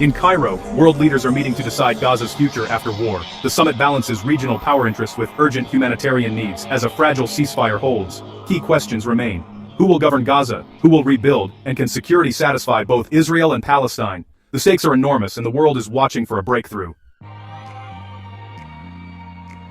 In Cairo, world leaders are meeting to decide Gaza's future after war. The summit balances regional power interests with urgent humanitarian needs as a fragile ceasefire holds. Key questions remain. Who will govern Gaza? Who will rebuild? And can security satisfy both Israel and Palestine? The stakes are enormous and the world is watching for a breakthrough.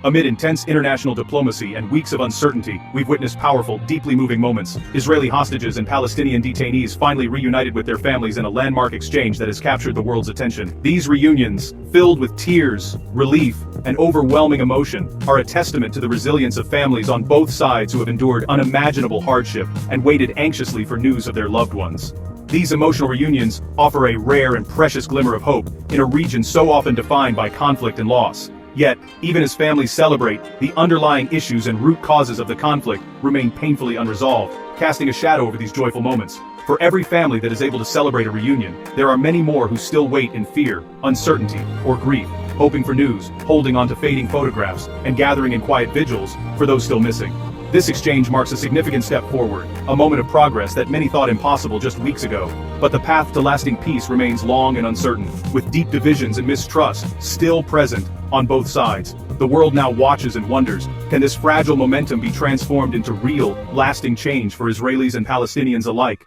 Amid intense international diplomacy and weeks of uncertainty, we've witnessed powerful, deeply moving moments. Israeli hostages and Palestinian detainees finally reunited with their families in a landmark exchange that has captured the world's attention. These reunions, filled with tears, relief, and overwhelming emotion, are a testament to the resilience of families on both sides who have endured unimaginable hardship and waited anxiously for news of their loved ones. These emotional reunions offer a rare and precious glimmer of hope in a region so often defined by conflict and loss. Yet, even as families celebrate, the underlying issues and root causes of the conflict remain painfully unresolved, casting a shadow over these joyful moments. For every family that is able to celebrate a reunion, there are many more who still wait in fear, uncertainty, or grief, hoping for news, holding on to fading photographs, and gathering in quiet vigils for those still missing. This exchange marks a significant step forward, a moment of progress that many thought impossible just weeks ago. But the path to lasting peace remains long and uncertain, with deep divisions and mistrust still present on both sides. The world now watches and wonders, can this fragile momentum be transformed into real, lasting change for Israelis and Palestinians alike?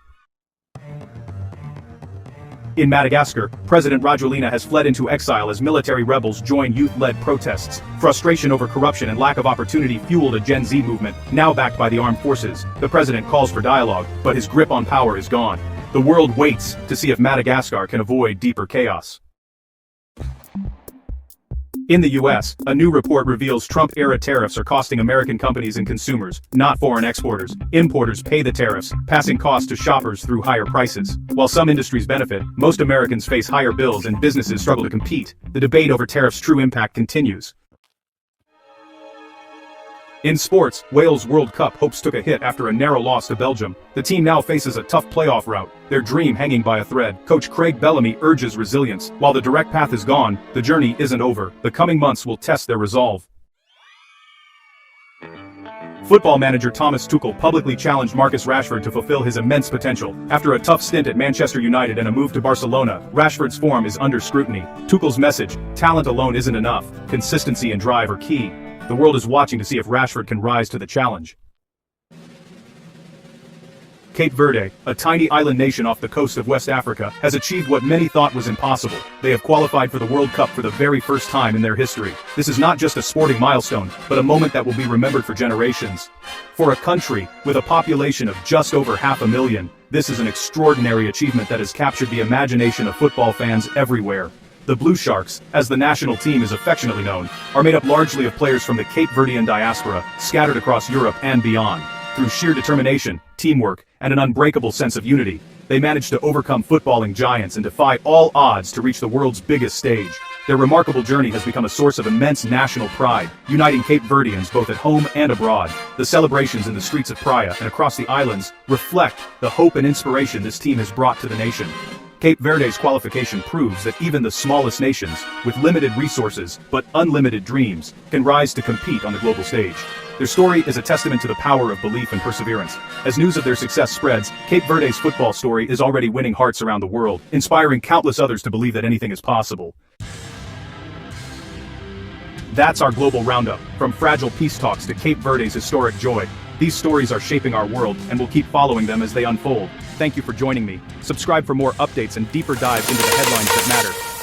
In Madagascar, President Rajoelina has fled into exile as military rebels join youth-led protests. Frustration over corruption and lack of opportunity fueled a Gen Z movement, now backed by the armed forces. The president calls for dialogue, but his grip on power is gone. The world waits to see if Madagascar can avoid deeper chaos. In the US, a new report reveals Trump-era tariffs are costing American companies and consumers, not foreign exporters. Importers pay the tariffs, passing costs to shoppers through higher prices. While some industries benefit, most Americans face higher bills and businesses struggle to compete. The debate over tariffs' true impact continues. In sports, Wales World Cup hopes took a hit after a narrow loss to Belgium. The team now faces a tough playoff route, their dream hanging by a thread. Coach Craig Bellamy urges resilience. While the direct path is gone, the journey isn't over. The coming months will test their resolve. Football manager Thomas Tuchel publicly challenged Marcus Rashford to fulfill his immense potential. After a tough stint at Manchester United and a move to Barcelona, Rashford's form is under scrutiny. Tuchel's message, talent alone isn't enough, consistency and drive are key. The world is watching to see if Rashford can rise to the challenge. Cape Verde, a tiny island nation off the coast of West Africa, has achieved what many thought was impossible. They have qualified for the World Cup for the very first time in their history. This is not just a sporting milestone, but a moment that will be remembered for generations. For a country with a population of just over 500,000, this is an extraordinary achievement that has captured the imagination of football fans everywhere. The Blue Sharks, as the national team is affectionately known, are made up largely of players from the Cape Verdean diaspora, scattered across Europe and beyond. Through sheer determination, teamwork, and an unbreakable sense of unity, they managed to overcome footballing giants and defy all odds to reach the world's biggest stage. Their remarkable journey has become a source of immense national pride, uniting Cape Verdeans both at home and abroad. The celebrations in the streets of Praia and across the islands reflect the hope and inspiration this team has brought to the nation. Cape Verde's qualification proves that even the smallest nations, with limited resources but unlimited dreams, can rise to compete on the global stage. Their story is a testament to the power of belief and perseverance. As news of their success spreads, Cape Verde's football story is already winning hearts around the world, inspiring countless others to believe that anything is possible. That's our global roundup, from fragile peace talks to Cape Verde's historic joy. These stories are shaping our world, and we'll keep following them as they unfold. Thank you for joining me. Subscribe for more updates and deeper dives into the headlines that matter.